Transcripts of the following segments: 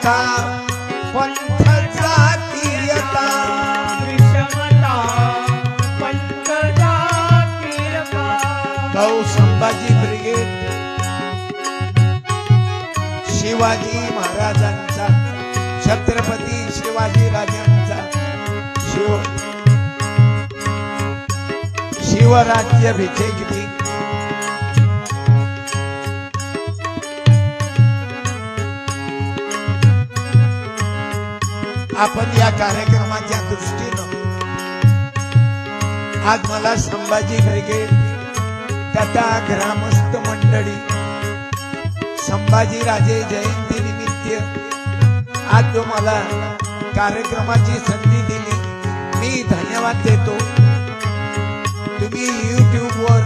विषमता पंथ जातीयता विषमता पंथ जातीयता भाऊ संभाजी ब्रिगेड शिवाजी महाराजांचा छत्रपती शिवाजी राजांचा शिवराज्य भिषेक आपण या कार्यक्रमाच्या दृष्टीनं आज मला संभाजी ब्रिगेड तथा ग्रामस्थ मंडळी संभाजी राजे जयंती निमित्त आज जो मला कार्यक्रमाची संधी दिली मी धन्यवाद देतो। तुम्ही YouTube वर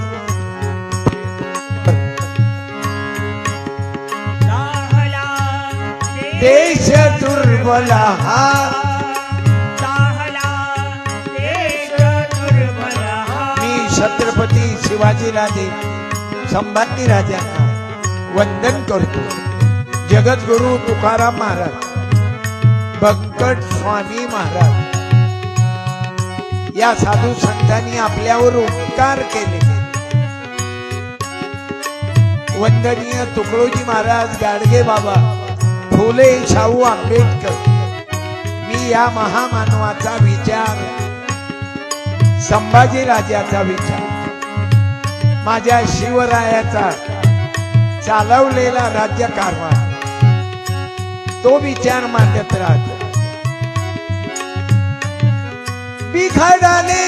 देश दुर्बला मी छत्रपती शिवाजीराजे संभाजी राजांना वंदन करतो। जगद्गुरु तुकाराम महाराज बंकट स्वामी महाराज या साधू संतांनी आपल्यावर उपकार केले। वंदनीय तुकडोजी महाराज गाडगे बाबा फुले शाहू आंबेडकर मी या महामानवाचा विचार संभाजी राजाचा विचार माझ्या शिवरायाचा चालवलेला राज्यकारभार तो विचार मांडत राहतो। बिघाडाने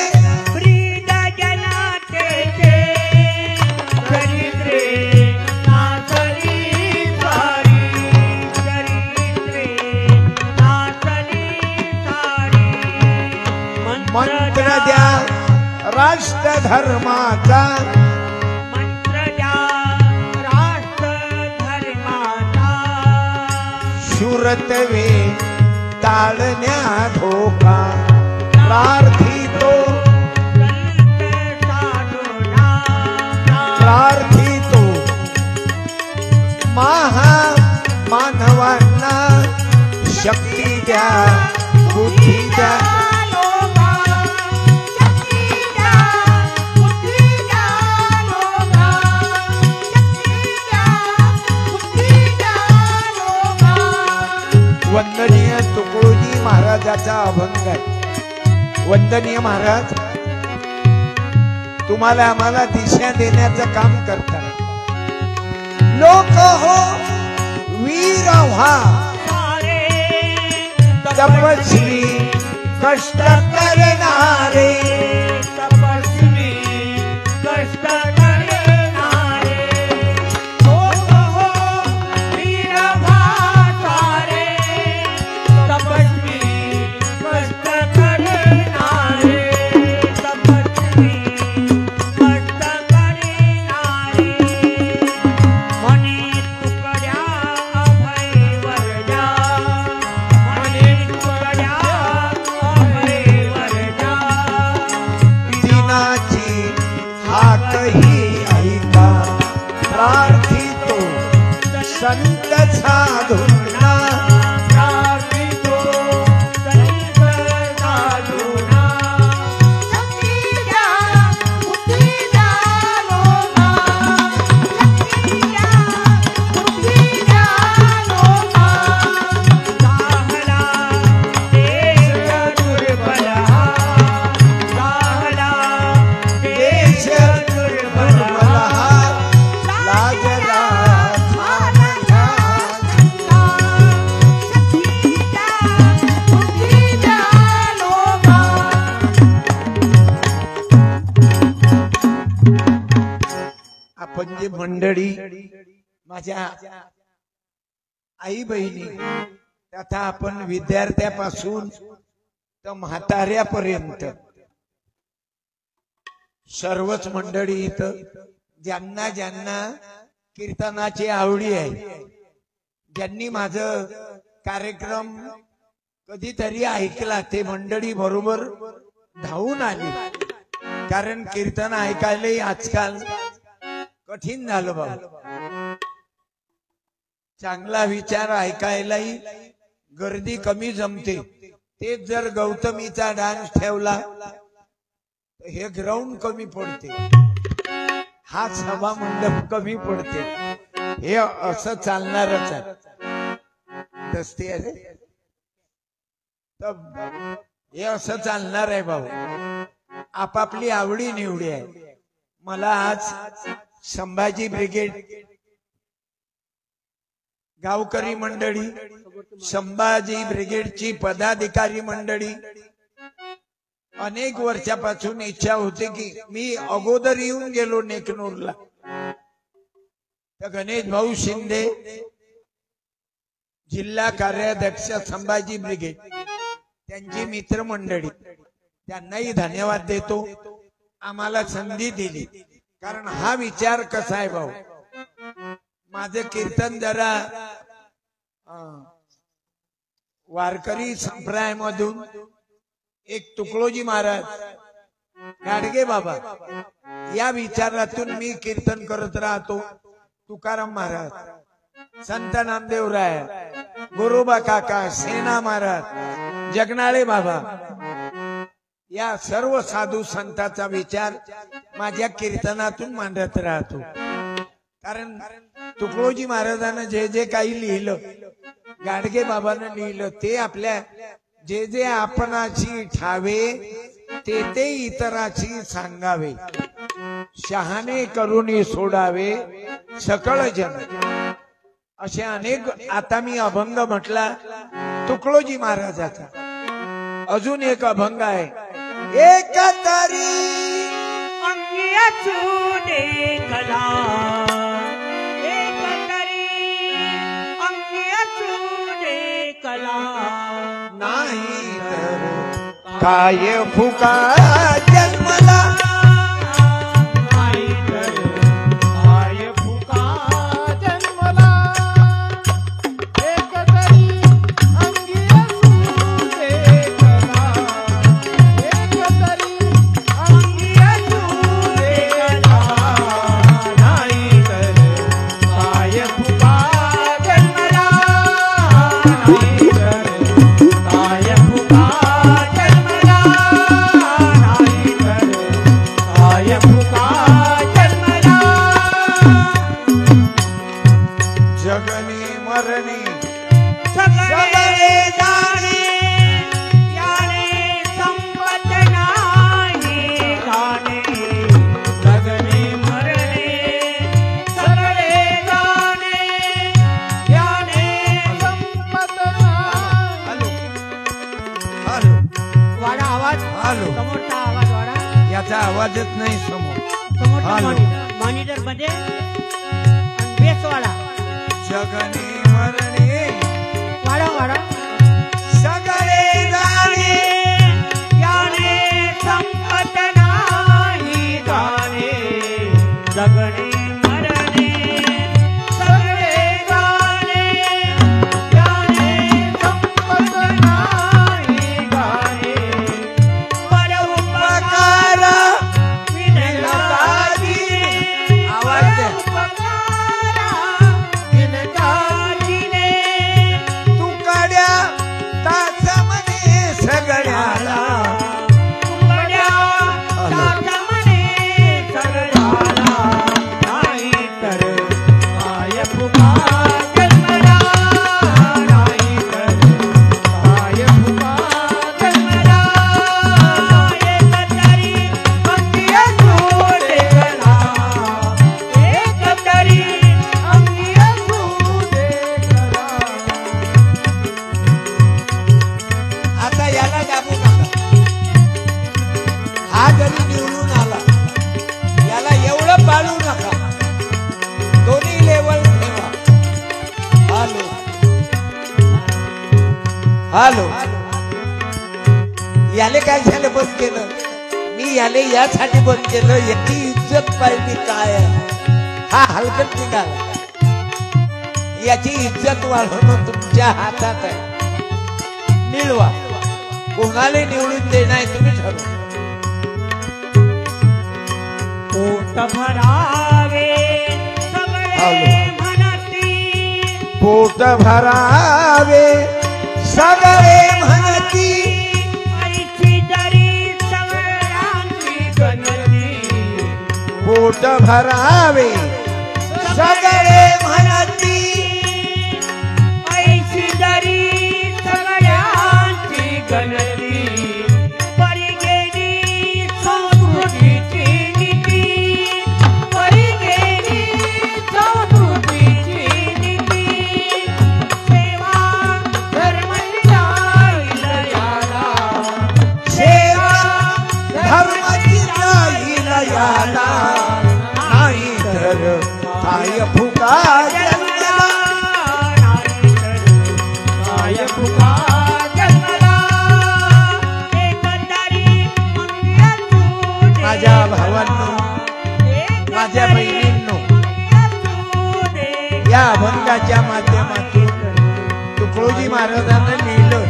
मंत्र द्या राष्ट्र धर्माचा मंत्र द्या राष्ट्र धर्माचा शूरत्वे ताळण्या धोका प्रार्थितो प्रार्थितो मानवांना शक्ती द्या बुद्धी द्या वंदनीय तुकडोजी महाराजाचा अभंग आहे। वंदनीय महाराज तुम्हाला आम्हाला दिशा देण्याचं काम करतात। लोक हो वीर व्हा तपस्वी कष्ट करणारे तपस्वी कष्ट करणारे लोक हो वीर भातारे तपस्वी कष्ट करणारे तपस्वी कष्ट करणारे मनी तुकड्या अभय वरजा मनी तुकड्या अभय वरजा दिनाची हाकही ऐका प्रार्थितो संत साधूंना प्रार्थितो संत साधूंना शक्ती द्या बुद्धी द्या लोका शक्ती द्या बुद्धी द्या लोका जाहला देश दुर्बला जाहला देश दुर्बला लागला आपण जी मंडळी माझ्या आई बहिणी तथा आपण विद्यार्थ्यापासून तर म्हाताऱ्यापर्यंत सर्वच मंडळी इथं ज्यांना ज्यांना कीर्तनाची आवडी आहे ज्यांनी माझं कार्यक्रम कधीतरी ऐकला ते मंडळी बरोबर धावून आली। कारण कीर्तन ऐकायलाही आजकाल कठीण झालं बाबा। चांगला विचार ऐकायलाही गर्दी कमी जमते. तेच जर गौतमीचा डान्स ठेवला तर हे ग्राउंड कमी पडते, हा सभा मंडप कमी पडते. हे असं चालणारच आहे. दस्ती आहे तर हे असं चालणार आहे भाऊ. आपापली आवडी निवडी आहे. मला आज संभाजी ब्रिगेड गावकरी मंडळी, संभाजी ब्रिगेडची पदाधिकारी मंडळी, अनेक वर्षापासून इच्छा होती की मी अगोदर येऊन गेलो नेकनूरला. तर गणेश भाऊ शिंदे जिल्हा कार्याध्यक्ष संभाजी ब्रिगेड, त्यांची मित्रमंडळी, त्यांनाही धन्यवाद देतो. आम्हाला संधी दिली. कारण हा विचार कसा आहे भाऊ, माझे कीर्तन जरा वारकरी संप्रदायामधून एक तुकडोजी महाराज, गाडगे बाबा या विचारातून मी कीर्तन करत राहतो. तुकाराम महाराज, संत नामदेवराय, गुरुबा काका, सेना महाराज, जगनाळे बाबा, या सर्व साधू संतांचा विचार माझ्या कीर्तनातून मांडत राहतो. कारण तुकडोजी महाराजांना जे जे काही लिहिलं, गाडगे बाबांना लिहिलं, ते आपल्या जे जे आपणाची ठावे ते ते इतराची सांगावे. शहाणे करून सोडावे सकळ जन. असे अनेक. आता मी अभंग म्हटला तुकडोजी महाराजाचा. अजून एक अभंग आहे. एक तरी अंगी असू दे कला, एक तरी अंगी असू दे कला, नाही तर काय फुका जन्मला, नाही तर काय फुका जन्मला, एक तरी अंगी असू दे कला, एक तरी अंगी असू दे कला, नाही तर काय फुका जन्मला, नाही तर काय फुका जन्मला, नाही तर काय फुका जन्मला. जगनी मरणी सगळे जाणे याने संपत नाही गाणे, जगणे मरणे सगळे जाणे याने संपत नाही. हॅलो हॅलो वाडा आवाज, हॅलो. समोरचा आवाज वाडा, याचा आवाजच नाही समोर. समोरचा हॅलो. मॉनिटर मध्ये बेस वाडा, जगनी मरणी वाडा वाडा. सगळे जाणे याने संपत नाही गाणे, जगणे मरणे सगळे जाणे याने संपत नाही गाणे. पर उपकार विनकाजी, आवाज दे. उपकार विनकाजीने, तू काड्या ताच म्हणे सगळ्याला, तुकड्या ताट म्हणे सगळ्याला, नाही तर काय फुका जन्मला, नाही तर काय फुका जन्मला, एक तरी अंगी असू दे कला, एक तरी अंगी असू दे कला. आता याला दाबू नका. हा जरी निवडून आला, याला एवढं पाळू नका. दोन्ही लेवल ठेवा. Hello hello. याले काय झालं बंद केलं? मी याले यासाठी बंद केलं, याची इज्जत पाहिजे काय आहे. हा हलकट निघाला. याची इज्जत वाढवणं तुमच्या हातात आहे. मिळवा. कोणाला निवडून देणार तुम्ही ठरवा. पोट भरावे सगळे हॅलो. म्हणती, पोट भरावे सगळे म्हणती ऐशी जरी सगळ्यांची गणती पोट भरावे सगळे म्हणती ऐशी जरी सगळ्यांची गणती परी गेली संस्कृतीची नीती परी गेली संस्कृतीची नीती सेवा धर्म जाईल याला सेवा धर्माची जाईल याला नाही तर काय फुका जन्मला काय फुका जन्मला एकंदरी माझ्या भावांनो माझ्या बहिणींनो या अभंगाच्या माध्यमातून तुकडोजी महाराजांना लिहिलं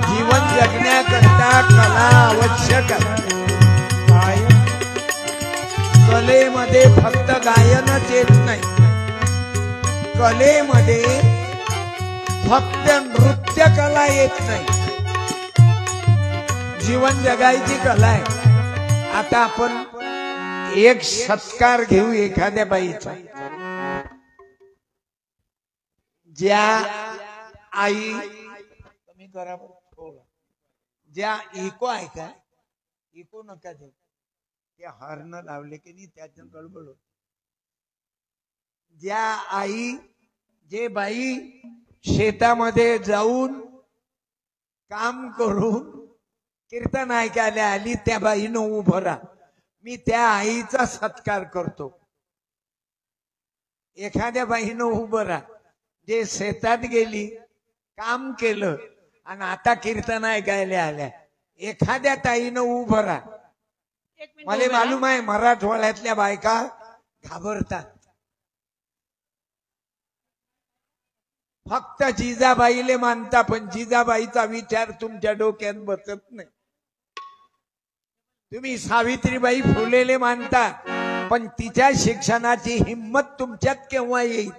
जीवन जगण्याकरता कला आवश्यक आहे कलेमध्ये फक्त गायनच येत नाही कलेमध्ये फक्त नृत्य कला येत नाही जीवन जगायची कला आहे आता आपण एक सत्कार घेऊ एखाद्या बाईचा ज्या आई कमी करा ज्या इको आहे का इको नका देऊ ते हॉर्न लावले की नाही त्याच्या गडबड होत ज्या आई जे बाई शेतामध्ये जाऊन काम करून कीर्तन ऐकायला आली त्या बाईनं उभं राहा मी त्या आईचा सत्कार करतो एखाद्या बाईनं उभं राहा जे शेतात गेली काम केलं आणि आता कीर्तन ऐकायला आल्या एखाद्या ताईनं उभं राहा मला मालूम आहे मराठवाड्यातल्या बायका घाबरतात फक्त जिजाबाईले मानता पण जिजाबाईचा विचार तुमच्या डोक्यात बसत नाही तुम्ही सावित्रीबाई फुलेले मानता पण तिच्या शिक्षणाची हिंमत तुमच्यात केव्हा येईल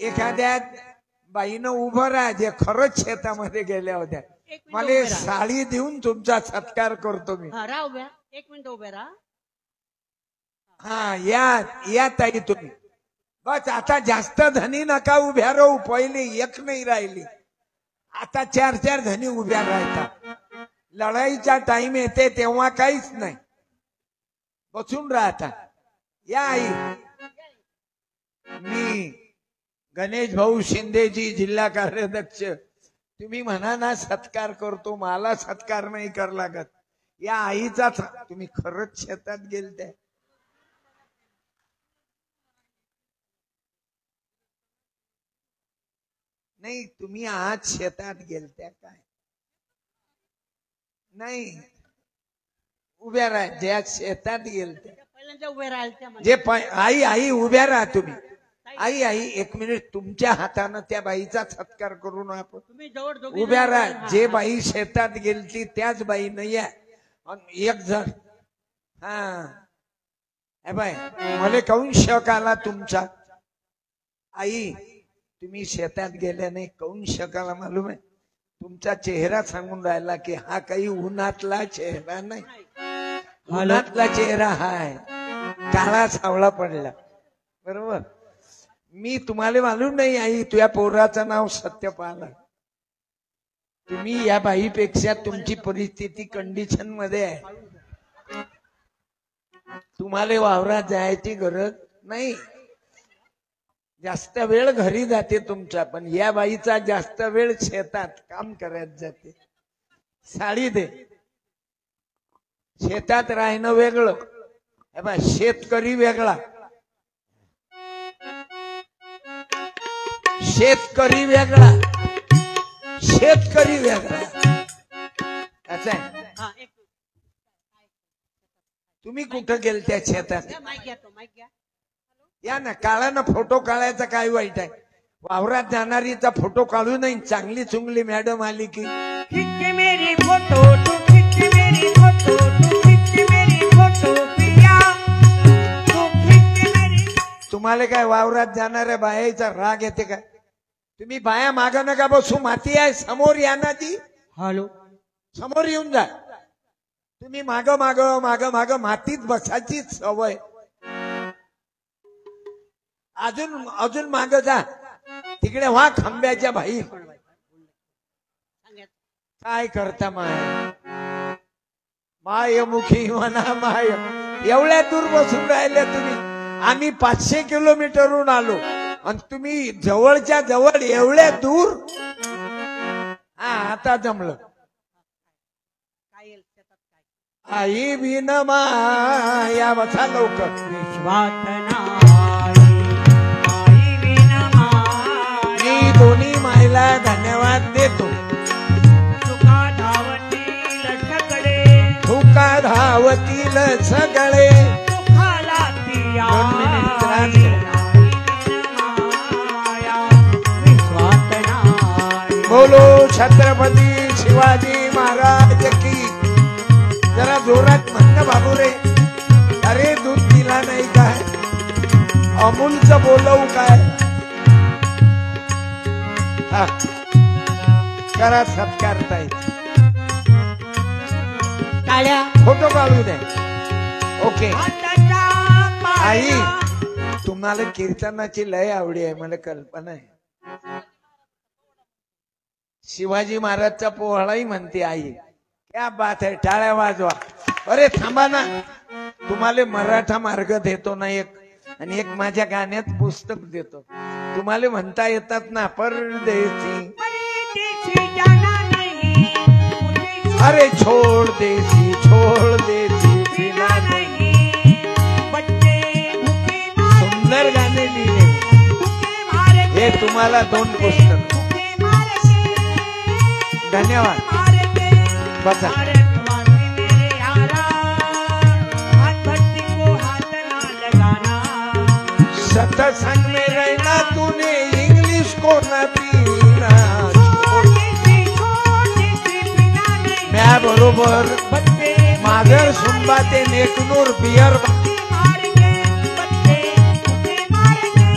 एखाद्या बाईनं उभं राहा जे खरंच शेतामध्ये गेल्या होत्या मला साडी देऊन तुमचा सत्कार करतो मी एक मिनिट उभे राहा हा या ताई तुम्ही बस आता जास्त धनी नका उभ्या राहू पहिले एक नाही राहिली आता 4-4 धनी उभ्या राहतात लढाईचा टाइम येते तेव्हा काहीच नाही बसून राहता या आई मी गणेश भाऊ शिंदेजी जिल्हा कार्याध्यक्ष तुम्ही म्हणा ना सत्कार करतो मला सत्कार नाही कर लागत या आईचा तुम्ही खरंच शेतात गेलते नाही तुम्ही आज शेतात गेलत्या काय नाही उभ्या राहा ज्या शेतात गेलत्या पहिल्यांदा उभे राहायच्या जे आई उभ्या राहा तुम्ही आई एक मिनिट तुमच्या हातानं त्या बाईचा सत्कार करून आपण तुम्ही जवळ उभ्या राहा जे बाई शेतात गेलती त्याच बाईनं या एक जण हा बाय मला काऊन शक आला तुमचा आई तुम्ही शेतात गेल्या नाही काऊन शकाला मालूम आहे तुमचा चेहरा सांगून राहिला की हा काही उन्हातला चेहरा नाही उन्हातला चेहरा हाय काळा सावळा पडला बरोबर मी तुम्हाला मालूम नाही आई तुझ्या पोराचं नाव सत्यपाल तुम्ही या बाईपेक्षा तुमची परिस्थिती कंडिशन मध्ये आहे तुम्हाला वावरात जायची गरज नाही जास्त वेळ घरी जाते तुमचा पण या बाईचा जास्त वेळ शेतात काम करत जाते साडी दे शेतात राहणं वेगळं शेतकरी वेगळा शेतकरी वेगळा शेतकरी वेगळा असं आहे तुम्ही कुठं गेलत्या शेतात या ना काळा ना फोटो काढायचा काय वाईट आहे वावरात जाणारीचा फोटो काढू नाही चांगली चुंगली मॅडम आली की खिच्ची मेरी फोटो तू खिच्ची मेरी फोटो तू खिच्ची मेरी फोटो पिया तू खिच्ची मेरी तुम्हाला काय वावरात जाणाऱ्या बायाचा राग येते काय? तुम्ही बाया माग नका बसू, माती आहे समोर या ना ती. हॅलो समोर येऊन जा. तुम्ही माग माग माग माग मातीत बसायची सवय. अजून अजून माग जा, तिकडे व्हा खांब्याच्या बाई. काय करता मायमुखी म्हणा माय. एवढ्या दूर बसून राहिले तुम्ही. आम्ही 500 किलोमीटरहून आलो आणि तुम्ही जवळच्या जवळ एवढ्या दूर. हा आता जमलं. आई बिन माया बसा लवकर. विश्वात नाही आई विन माया. मी दोन्ही मायला धन्यवाद देतो. तुका धावतील सगळे तुका धावतील सगळे. सुखाला ती आई माया. विश्वात नाही. बोलो छत्रपती शिवाजी महाराज की. जरा जोरात म्हणणं बाबू रे. अरे दूध दिला नाही काय? अमूलचं बोलवू काय? हा करा सत्कार ताई. टाळ्या फोटो काढू दे. ओके. हाताच्या आई पाया. तुम्हाला कीर्तनाची लय आवडी आहे, मला कल्पना आहे. शिवाजी महाराजचा पोहळाही म्हणते आई. क्या बात आहे. टाळ्या वाजवा. अरे थांबा ना, तुम्हाला मराठा मार्ग देतो ना एक, आणि एक माझ्या गाण्यात पुस्तक देतो. तुम्हाला म्हणता येतात ना परदेसी. परदेसी जाना नहीं. अरे छोड़ देसी जीना नहीं. बच्चे भूखे मारे. सुंदर गाणे लिहिले. भूखे मारे. हे तुम्हाला 2 पुस्तक. भूखे मारे. धन्यवाद. मारे. बसा. मेरे यारा हाथ भट्टी को हाथ ना लगाना. सत्संग में रहना तूने इंग्लिश को न पीना. छोटी सी पीना नहीं. म्या बरोबर बच्चे माधर सुंबाते नेकनूर बियर. मारे के बच्चे भूखे मारे के.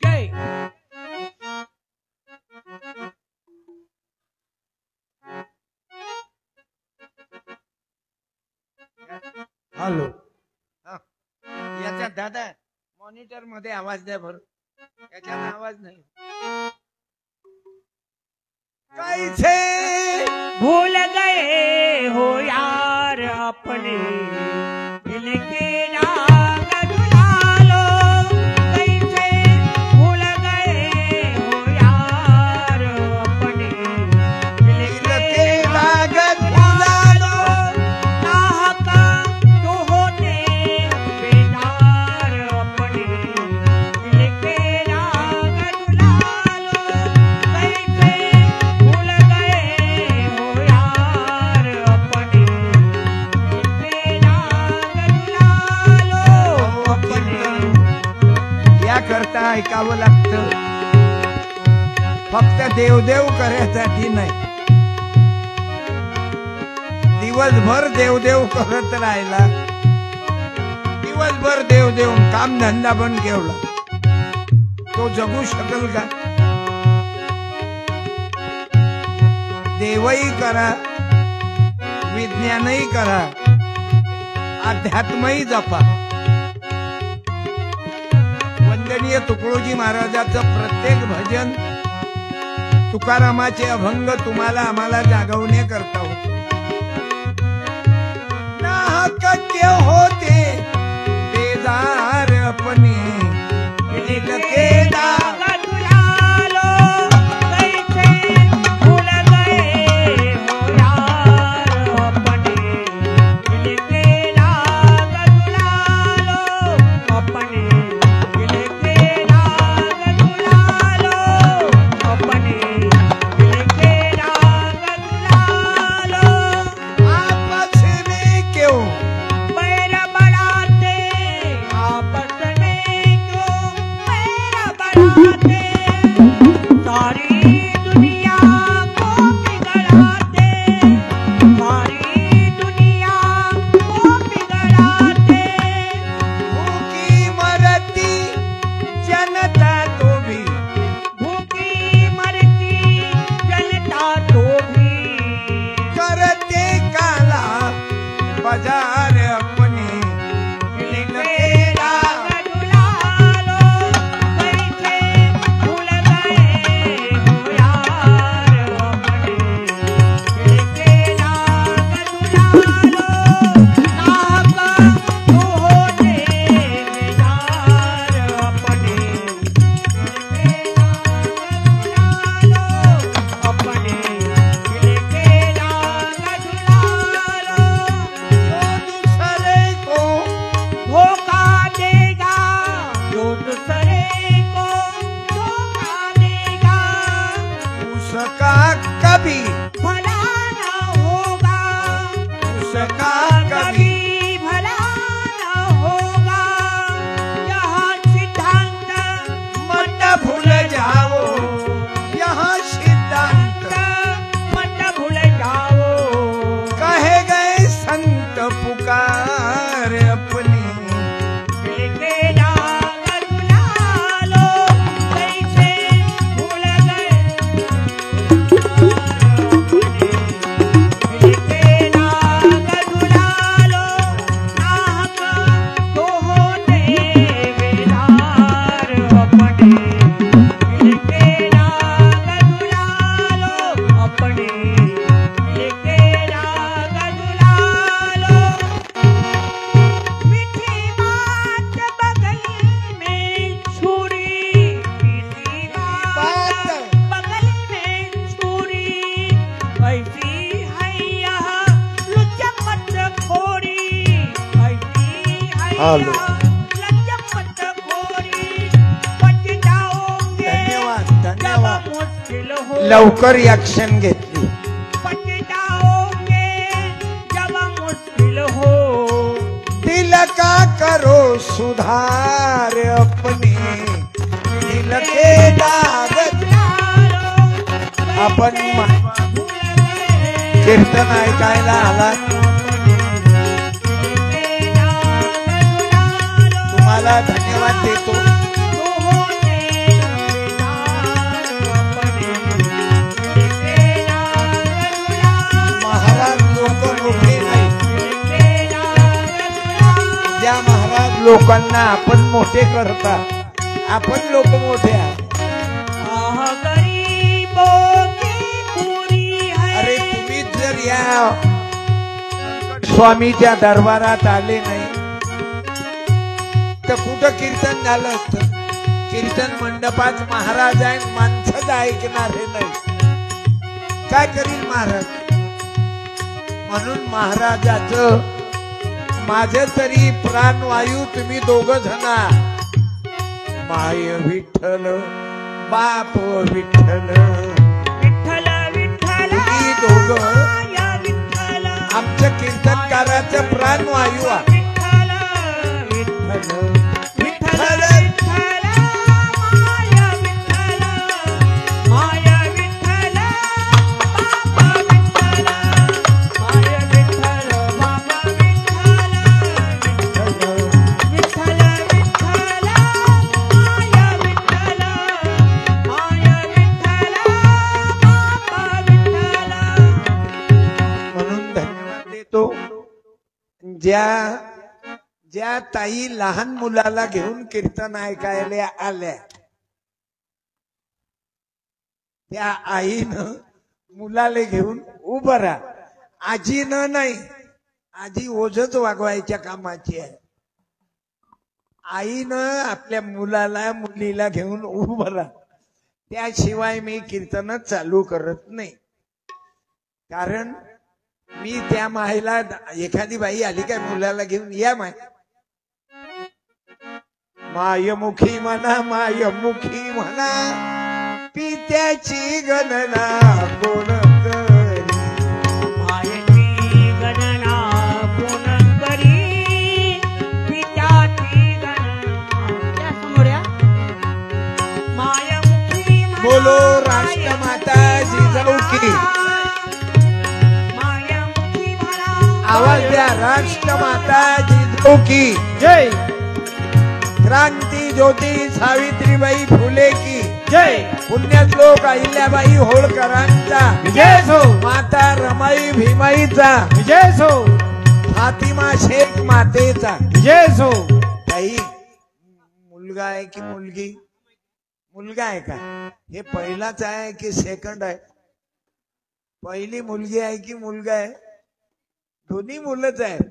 जय. हॅलो. याचा दादा मॉनिटर मध्ये आवाज द्या बरं. याच्यात आवाज नाही. कैसे भूल गए हो यार अपने दिल के राग झुला लो. कैसे भूल गए हो यार अपने दिल के राग झुला लो. नाहका जो होते बेजार अपने दिल के राग झुला लो. कैसे भूल गए हो यार अपने दिल के राग झुला लो. अपने या करता ऐकावं लागतं. फक्त देवदेव करायसाठी नाही. दिवसभर देवदेव करत राहिला, दिवसभर देवदेव काम धंदा पण केवढा, तो जगू शकेल का? देवही करा, विज्ञानही करा, अध्यात्मही जपा. वंदनीय तुकडोजी महाराजाचं प्रत्येक भजन तुकारामाचे अभंग तुम्हाला आम्हाला जागवणे करता होते. नाहक क्यों होते बेजार अपने दिल के दाग. राग झुला लो. कैसे भूल गए हो यार अपने लेके राग दुलालो मीठी बात बगल में छुरी मीठी बात बगल में छुरी ऐसी है यहाँ लुच्चपट खोरी ऐसी है हालो. यहाँ लुच्चपट खोरी बच जाओगे धन्यवाद धन्यवाद. जब मुश्किल हो लवकर ऍक्शन घेतली. बच जाओगे जब मुश्किल हो दिल का करो सुधार अपने दिल के दाग. आपण कीर्तन ऐकायला आला. तुम्हाला धन्यवाद देतो. महाराज लोक मोठे नाही. ज्या महाराज लोकांना आपण मोठे करता आपण लोक मोठे आहे. अरे तुम्ही जर या स्वामीच्या दरबारात आले नाही तर कुठं कीर्तन झालं असतं. कीर्तन मंडपात महाराज आहे माणसंच ऐकणारे नाही. काय करील महाराज. म्हणून महाराजाचं माझे तरी प्राणवायू तुम्ही दोघ जणा माय विठ्ठल बाप विठ्ठल विठ्ठल विठ्ठल ही दोघं माया विठ्ठल आमच्या कीर्तनकाराचं प्राणवायू आहे. विठ्ठल विठ्ठल विठ्ठल विठ्ठल माया विठ्ठल माया विठ्ठल बाबा विठ्ठल माया विठ्ठल बाबा विठ्ठल विठ्ठल विठ्ठल माया विठ्ठल माया विठ्ठल बाबा विठ्ठल. म्हणून धन्यवाद देतो. ज्या ज्या ताई लहान मुलाला घेऊन कीर्तन ऐकायला आल्या त्या आईनं मुलाला घेऊन उभं राहा. आजीनं नाही. आजी ओझच वागवायच्या कामाची आहे. आईनं आपल्या मुलाला मुलीला घेऊन उभं राहा. त्याशिवाय मी कीर्तनच चालू करत नाही. कारण मी त्या मायला एखादी बाई आली काय मुलाला घेऊन या मायमुखी म्हणा मायमुखी म्हणा पित्याची गणना कोण करी. मायेची गणना कोण करी पित्याची गणना त्या समोर या. मायमुखी म्हणा बोलो राष्ट्रमाता जिजाऊ की. मायमुखी म्हणा आवाज द्या. राष्ट्रमाता जिजाऊ की जय. क्रांती ज्योती सावित्रीबाई फुले की जय. पुण्यश्लोक अहिल्याबाई होळकरांचा विजय हो. माता रमाई भीमाईचा विजय हो. फातिमा शेख मातेचा विजय हो. ताई मुलगा आहे की मुलगी. मुलगा आहे का. हे पहिलाच आहे की सेकंड आहे. पहिली मुलगी आहे की मुलगा आहे. दोन्ही मुलंच आहेत.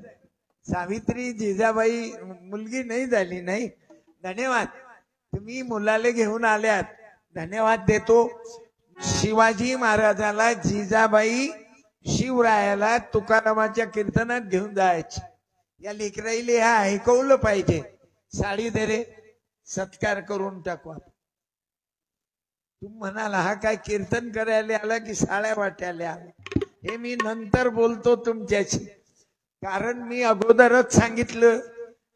सावित्री जिजाबाई मुलगी नाही झाली नाही. धन्यवाद. तुम्ही मुलाला घेऊन आल्यात. धन्यवाद देतो. शिवाजी महाराजाला जिजाबाई शिवरायाला तुकारामाच्या कीर्तनात घेऊन जायचे. या लेकराईले हा ऐकवलं पाहिजे. साडी दे रे सत्कार करून टाकू. तू म्हणाला हा काय कीर्तन करायला आला की साड्या वाट्याला आला. हे मी नंतर बोलतो तुमच्याशी. कारण मी अगोदरच सांगितलं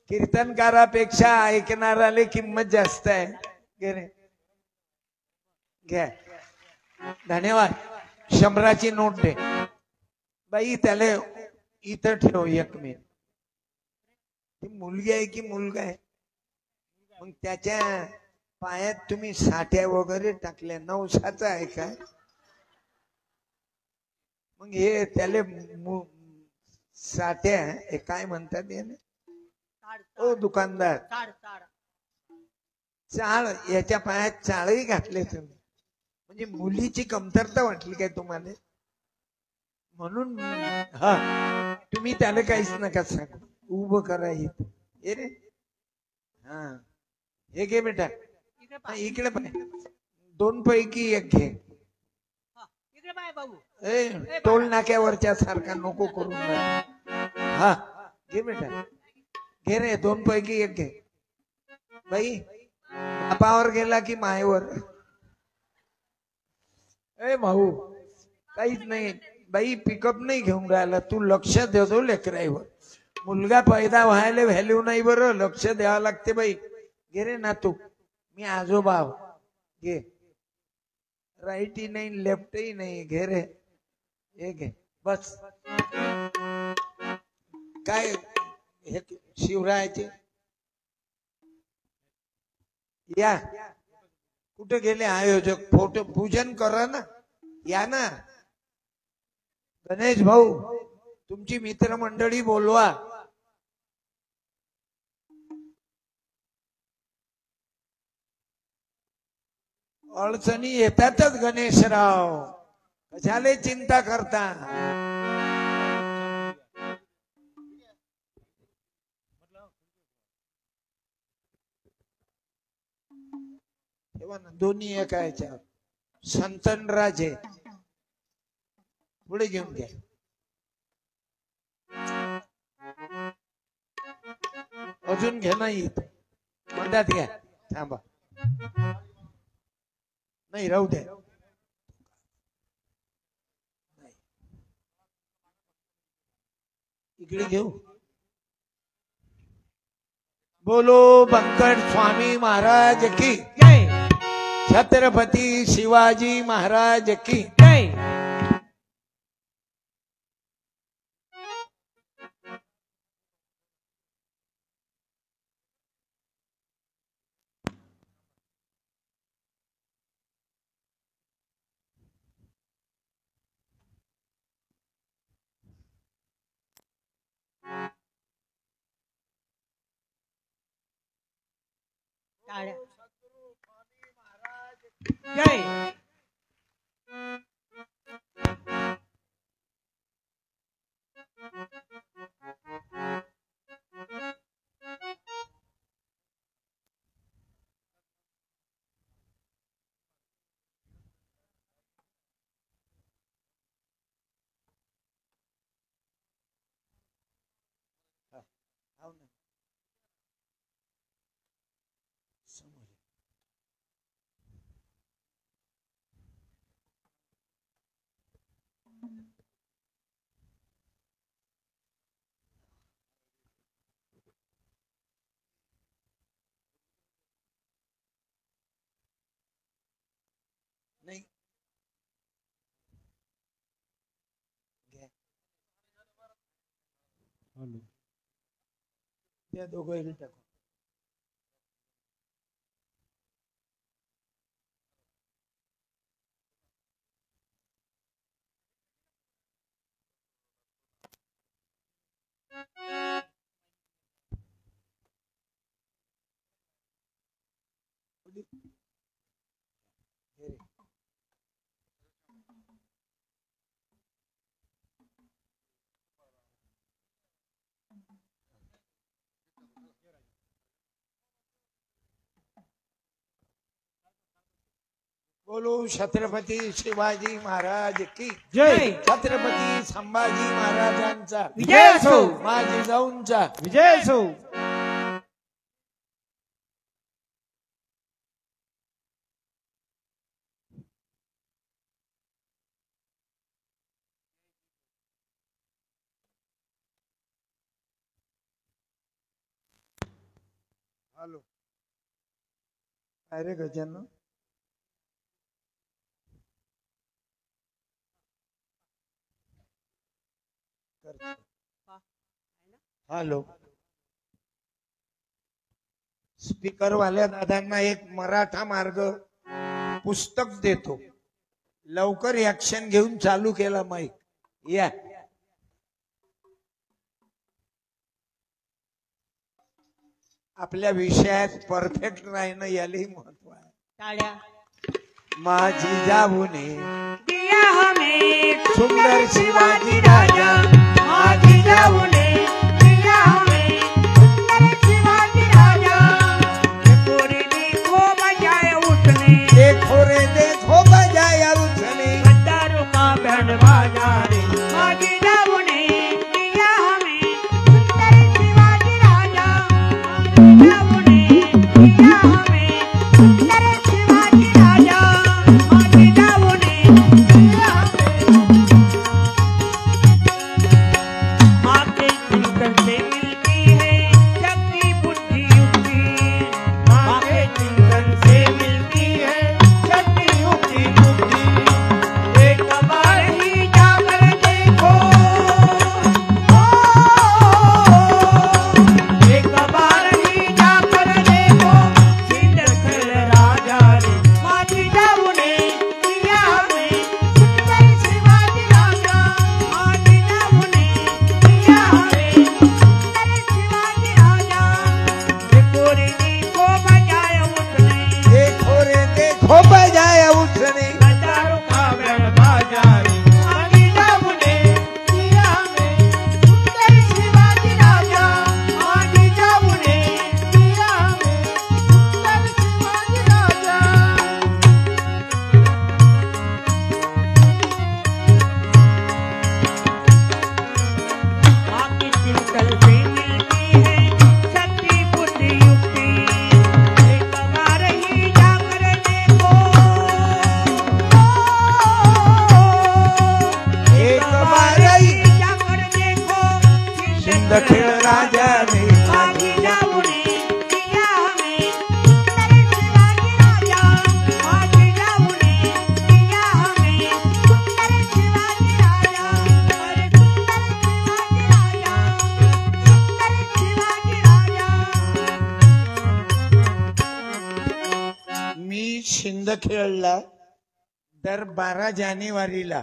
कीर्तनकारापेक्षा ऐकणाराले किंमत जास्त आहे. घ्या. धन्यवाद. 100ची नोट दे बाई. त्याला इथं ठेव 1 मिनिट. ती मुलगी आहे की मुलगा आहे. मग त्याच्या पायात तुम्ही साठ्या वगैरे टाकल्या. नवसाचा आहे काय. मग हे त्याले साठ्या हे काय म्हणतात याने. ओ दुकानदार चाळ. याच्या पायात चाळही घातले तुम्ही. म्हणजे मुलीची कमतरता वाटली काय तुम्हाला म्हणून हा तुम्ही त्याला काहीच नका सांगू उभं करा इथं ए रे हा हे घे बेटा इकडे हा, पहा. इकडे पाय दोन पैकी एक घे हा, इकडे पाय बाबू. ए टोल नाक्यावरच्या सारखा नको करून हा घे बेटा घे रे दोन पैकी एक घे बाई बापावर गेला की मायेवर ए भाऊ काहीच नाही बाई पिकअप नाही घेऊन राहिला तू लक्ष देतो लेकराईवर मुलगा पैदा व्हायला व्हॅल्यू नाही बरं लक्ष द्यावं लागते बाई घे रे ना तू मी आजोबा घे राईटही नाही लेफ्टही नाही घे रे हे घे बस काय हे शिवरायाचे या कुठे गेले आयोजक फोटो पूजन करा ना या ना गणेश भाऊ तुमची मित्रमंडळी बोलवा अडचणी येतातच गणेशराव कशाले चिंता करता तेव्हा ना दोन्ही एका याच्यावर संतनराजे पुढे घेऊन घ्या अजून घे नाही मधात घ्या थांबा नाही राहू द्या इकडे घेऊ बोलो बंकट स्वामी महाराज की जय छत्रपती शिवाजी महाराज की जय. टाळ्या. जय नाही घ्या. त्या दोघं टाकू बोलो छत्रपती शिवाजी महाराज की जय. छत्रपती संभाजी महाराजांचा विजय असो. माझी जाऊनचा विजय असो. हॅलो अरे गजानन हॅलो स्पीकर वाल्या दादांना एक मराठा मार्ग पुस्तक देतो लवकर ऍक्शन घेऊन चालू केला माईक या आपल्या विषयात परफेक्ट राहणं यालाही महत्व आहे टाळ्या. माझी जाऊने दिया हमें सुंदर शिवाजी राजा माझी जाऊने दिया हमें सुंदर शिवाजी राजा गोरी देखो बजाए उठने देखो रे देखो बजाया उठने गद्दारों का बैंड बाजा रे माझी जाऊने दिया हमें सुंदर शिवाजी राजा माझी जाऊने दिया हमें सुंदर शिवाजी राजा माझी जाऊने दिया हमें माँ के चिंतन से मिलती है शक्ति बुद्धि युक्ति माँ के चिंतन से मिलती है शक्ति युक्ति बुद्धि एक बार ही जाकर देखो एक बार ही जाकर देखो सिंदखेल राजा रे माझी जाऊने दिया हमें सुंदर शिवाजी राजा माझी जाऊने दिया हमें सुंदर शिवाजी राजा देखो रे देखो बजाए उठने देखो रे देखो बजाया उठने गद्दारों का बैंड बाजा रे माझी जाऊने दिया हमें सुंदर शिवाजी राजा माझी जाऊने दिया हमें सुंदर शिवाजी राजा माँ की चिंतन से मिलती है शक्ति बुद्धि युक्ति एक बार ही जाकर देखो एक बार ही जाकर देखो सिंदखेल राजा ने माझी जाऊने दिया हमें सुंदर शिवाजी राजा माझी जाऊने दिया हमें सुंदर शिवाजी राजा अरे सुंदर शिवाजी राजा सुंदर शिवाजी राजा मी सिंदखेडला दर 12 जानेवारीला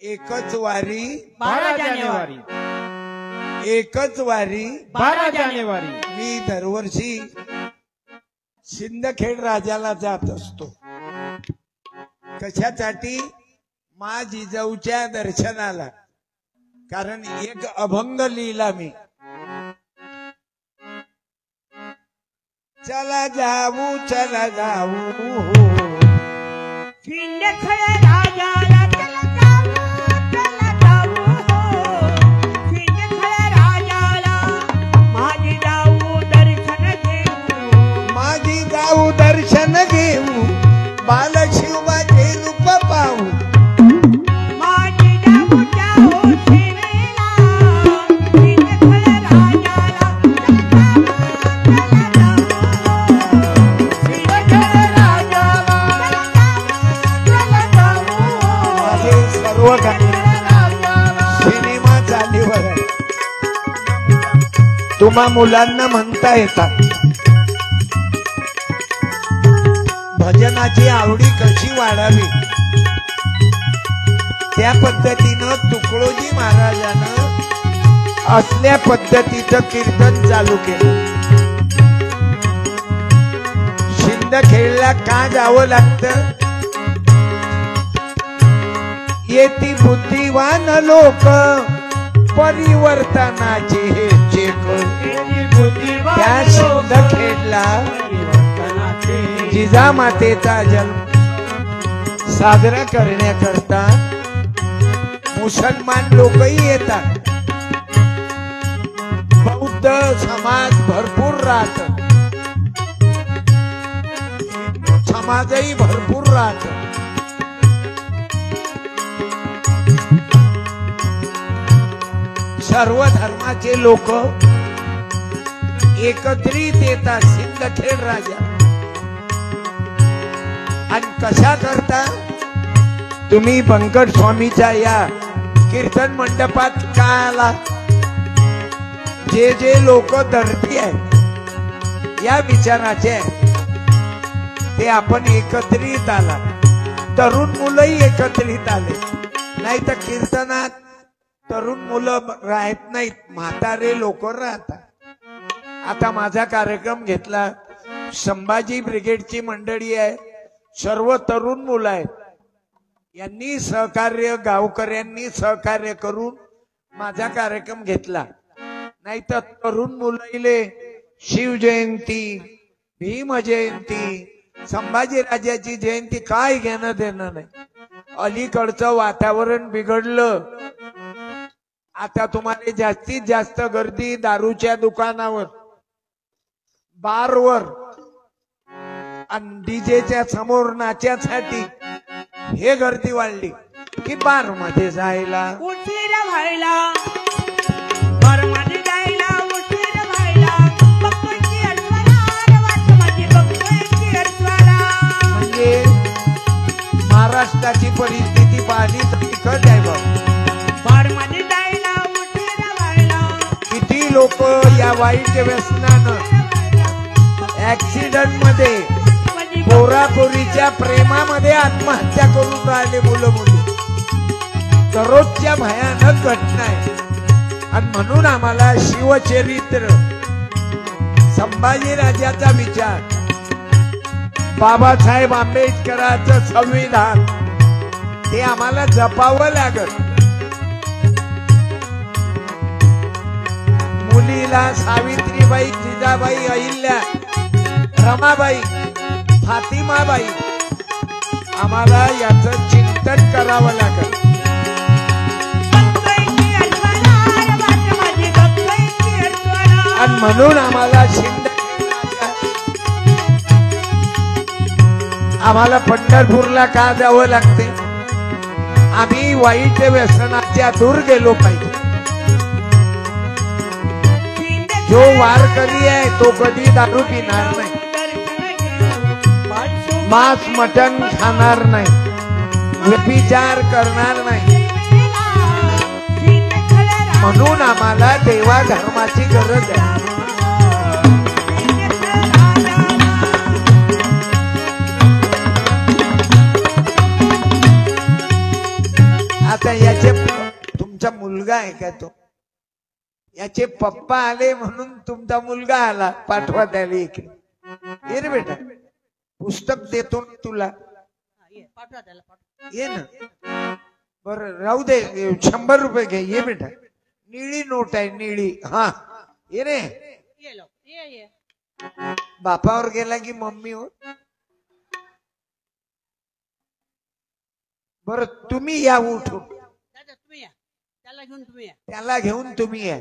एकच वारी 12 जानेवारी एकच वारी 12 जानेवारी मी दरवर्षी सिंदखेड राजाला जात असतो. कशासाठी? मा जिजाऊच्या दर्शनाला. कारण एक अभंग लिहिला मी. चला जाऊ हो सिंदखेड राजाला चला जाऊ हो सिंदखेड राजाला माझी जाऊ दर्शन घेऊ माझी जाऊ दर्शन घेऊ बाल शिवाचे रूप पाहू माझी जाऊ जाऊ सेवेला सिंदखेड राजाला चला जाऊ सिंदखेड राजाला चला जाऊ माझे सर्व गाणी सिनेमा चालीवर आहे. तुम्हा मुलांना म्हणता येतात. भजनाची आवडी कशी वाढावी त्या पद्धतीनं तुकडोजी महाराजानं असल्या पद्धतीचं कीर्तन चालू केलं. सिंदखेडला का जावं लागतं? येती बुद्धिवान लोक परिवर्तनाचे हे चेक. त्या सिंदखेडला जिजामातेचा जन्म साजरा करण्याकरता मुसलमान लोकही येतात. बौद्ध समाज भरपूर राहत. समाजही भरपूर राहत. सर्व धर्माचे लोक एकत्रित येतात सिंदखेड राजा. आणि कशा करता? तुम्ही बंकट स्वामीच्या या कीर्तन मंडपात का आला? जे जे लोक धरती आहे या विचाराचे ते आपण एकत्रित आला. तरुण मुलंही एकत्रित आले. नाही तर कीर्तनात तरुण मुलं राहत नाहीत, म्हातारे लोक राहतात. आता माझा कार्यक्रम घेतला, संभाजी ब्रिगेडची मंडळी आहे, सर्व तरुण मुलं आहेत. यांनी सहकार्य, गावकऱ्यांनी सहकार्य करून माझा कार्यक्रम घेतला. नाही तर तरुण मुलाईले शिवजयंती, भीम जयंती, संभाजीराजाची जयंती काय घेणं देणं नाही. अलीकडचं वातावरण बिघडलं. आता तुम्हाला जास्तीत जास्त गर्दी दारूच्या दुकानावर, बारवर आणि डीजेच्या समोर नाच्यासाठी हे गर्दी वाढली की बार मध्ये जायला उशीर व्हायला, बार मध्ये जायला उशीर व्हायला. बघतोय अडवाला वाट माझी, बघतोय अडवाला. म्हणजे महाराष्ट्राची परिस्थिती पाहिली तर तिखट आहे बाबा. बार मध्ये जायला उशीर व्हायला. किती लोक या वाईट व्यसनानं ऍक्सिडेंट मध्ये, पोरापोरीच्या प्रेमामध्ये आत्महत्या करून राहिले मुलं मुली. दररोजच्या भयानक घटना आहे. आणि म्हणून आम्हाला शिवचरित्र, संभाजीराजाचा विचार, बाबासाहेब आंबेडकरांचं संविधान ते आम्हाला जपावं लागत. मुलीला सावित्रीबाई, जिजाबाई, अहिल्या, रमाबाई, फातिमाबाई, आम्हाला याचं चिंतन करावं लागत. आणि म्हणून आम्हाला आम्हाला पंढरपूरला का जावं लागते. आम्ही वाईट व्यसनाच्या दूर गेलो पाहिजे. जो वारकरी आहे तो कधी दारू पिणार नाही, मांस मटण खाणार नाही, व्यभिचार करणार नाही. म्हणून आम्हाला देवा धर्माची गरज आहे. आता याचे तुमचा मुलगा आहे का तो? याचे पप्पा आले म्हणून तुमचा मुलगा आला, पाठवा त्याला इकडे. ये रे बेटा, पुस्तक देतो ना तुला, ये ना. बरं राहू दे, 100 रुपये घे. ये बेटा, निळी नोट आहे, निळी. हा ये रे. बापावर गेला की मम्मीवर. बरं तुम्ही या, उठून त्याला घेऊन तुम्ही या.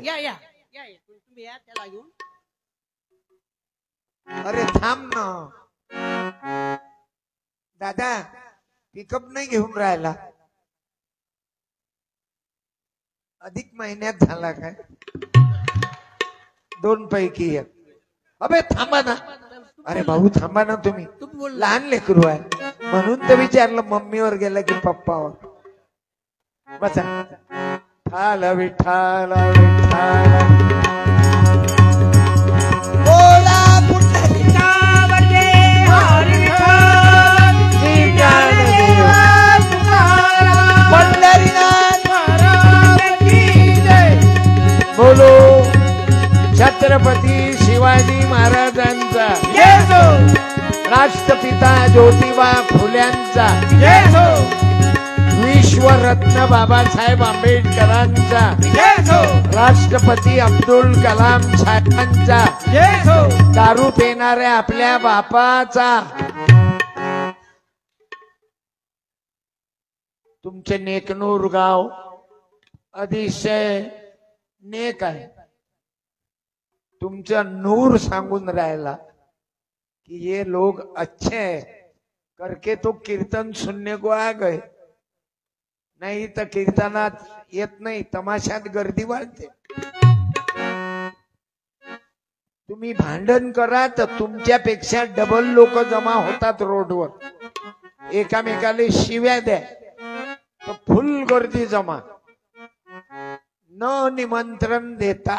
अरे थांब ना दादा, पिकअप नाही घेऊन राहिला. अधिक महिन्यात झाला काय? 2 पैकी 1. अबे थांबा ना. अरे भाऊ थांबा ना, तुम्ही लहान लेकरू आहे म्हणून तर विचारलं. मम्मीवर गेला की पप्पावर. बसा. विठ्ठल विठ्ठल विठ्ठल बोला बोलो छत्रपती शिवाजी महाराजांचा, राष्ट्रपिता ज्योतिबा फुल्यांचा, विश्वरत्न बाबासाहेब आंबेडकरांचा, राष्ट्रपती अब्दुल कलाम साहेबांचा, दारू पिणाऱ्या आपल्या बापाचा. तुमचे नेकनूर गाव अतिशय नेक आहे. तुमचा नूर सांगून राहिला कि ये लोग अच्छे हैं करके तो कीर्तन सुनने को आ गए. नाही तर कीर्तनात येत नाही, तमाशात गर्दी वाढते. तुम्ही भांडण करा तर तुमच्यापेक्षा डबल लोक जमा होतात रोडवर. एकामेकाला शिव्या द्या तर फुल गर्दी जमा. न निमंत्रण देता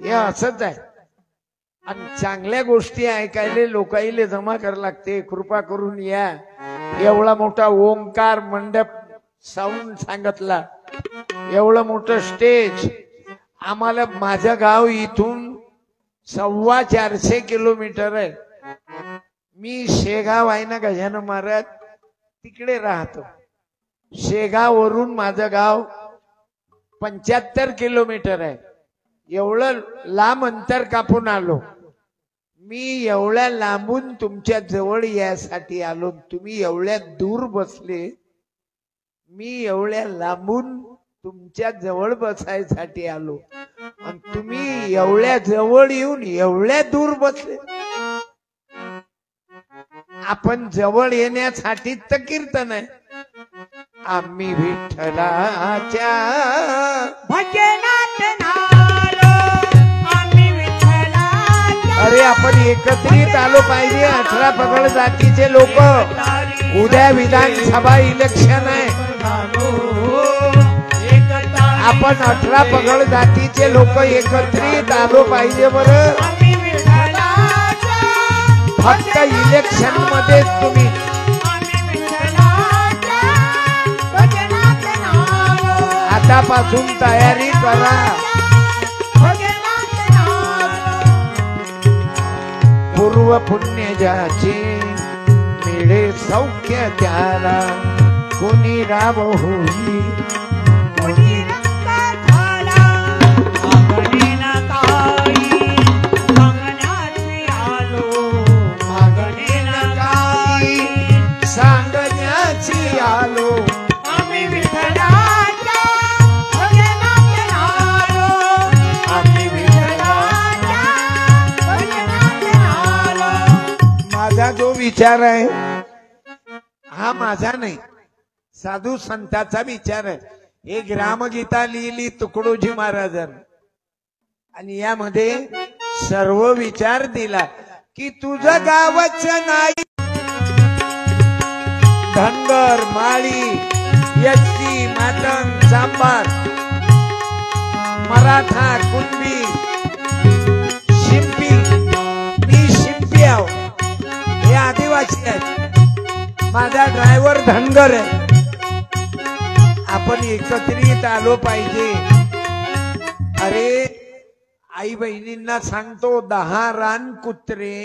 हे असंच आहे. आणि चांगल्या गोष्टी ऐकायला लोकाईले जमा करायला लागते. कृपा करून या. एवढा मोठा ओंकार मंडप साऊंड सांगितला, एवढं मोठं स्टेज. आम्हाला माझं गाव इथून 450 किलोमीटर आहे. मी शेगाव आहे ना गजानन महाराज तिकडे राहतो. शेगाववरून माझं गाव 75 किलोमीटर आहे. एवढं लांब अंतर कापून आलो. मी एवढ्या लांबून तुमच्या जवळ यासाठी आलो. तुम्ही एवढ्या दूर बसले. मी एवढ्या लांबून तुमच्या जवळ बसायसाठी आलो आणि तुम्ही एवढ्या जवळ येऊन एवढ्या दूर बसले. आपण जवळ येण्यासाठी तर कीर्तन आहे. आम्ही विठ्ठलाच्या भजनात नालो, आम्ही विठ्ठलाच्या. अरे आपण एकत्रित आलो पाहिजे. 18 पगड जातीचे लोक. उद्या विधानसभा इलेक्शन आहे. आपण 18 पगड जातीचे लोक एकत्रित आलो पाहिजे. बरं आम्ही विठ्ठलाच्या. फक्त इलेक्शन मध्येच तुम्ही आम्ही विठ्ठलाच्या भजनात नालो, आतापासून तयारी करा. भजनात नालो. पूर्व पुण्य ज्याचे मिळे सौख्य त्याला कोणी राब होई. कोणी रंग झाला मागणीला काही, सांगण्याची आलो. मागणीला काही सांगण्याची आलो. आम्ही विठ्ठलाच्या भजनात नालो, आम्ही विठ्ठलाच्या भजनात नालो. माझा जो विचार आहे हा माझा नाही, साधू संतांचा विचार आहे. हे ग्रामगीता लिहिली तुकडोजी महाराजांनी आणि यामध्ये सर्व विचार दिला की तुझं गावच नाही. धनगर, माळी, एसटी, मातंग, चांभार, मराठा, कुणबी, शिंपी. मी शिंपी आहो. हे आदिवासी आहेत. माझा ड्रायव्हर धनगर आहे. आपण एकत्रित आलो पाहिजे. अरे आई बहिणींना सांगतो 10 रान कुत्रे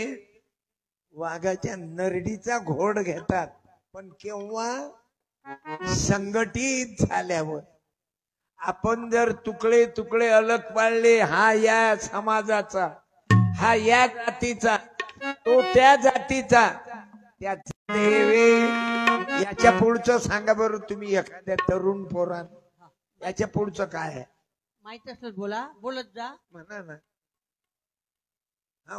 वाघाच्या नरडीचा घोड घेतात, पण केव्हा संघटित झाल्यावर. आपण जर तुकडे तुकडे अलग पाडले, हा या समाजाचा, हा या जातीचा, तो त्या जातीचा, त्याच देवे. याच्या पुढचं सांगा बरं तुम्ही एखाद्या तरुण पोरान. याच्या पुढचं काय आहे माहित असलं बोला, बोलत जा. म्हणा ना. हा